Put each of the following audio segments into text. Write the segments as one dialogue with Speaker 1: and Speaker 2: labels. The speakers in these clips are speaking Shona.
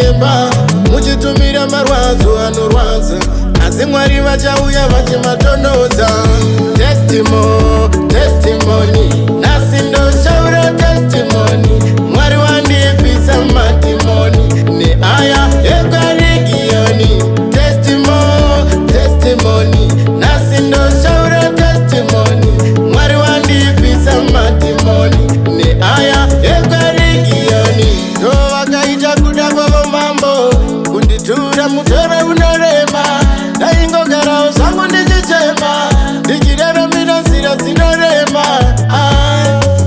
Speaker 1: simba muchitumira marwadzo anorwadza, asi Mwari vachauya vachimatonodza. Testimony, nhasi ndoshaura testimony. Mwari wandibvisa matimoni neaya ekwaRegioni. Testimony, nhasi ndoshaura testimony. Mwari wandibvisa matimoni neaya ekwaRegioni. Ndo vakaita kuda kwavo mambo kunditura mutoro unorema. Ndaingogarawo zvangu ndichichema ndichiraramira nzira dzinorema.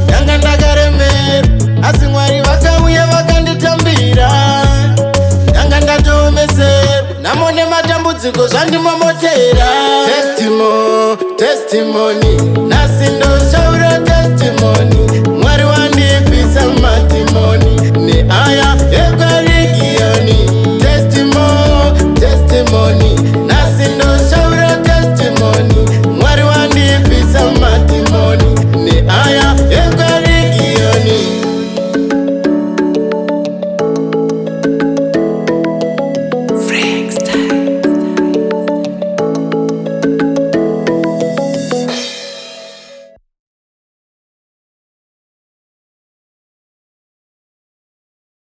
Speaker 1: Ndanga ndakaremera asi Mwari vakauya vakanditambira. Ndanga ndatoomesera nhamo nematambudziko zvandimomotera. Testimony, nhasi ndoshaura testimony.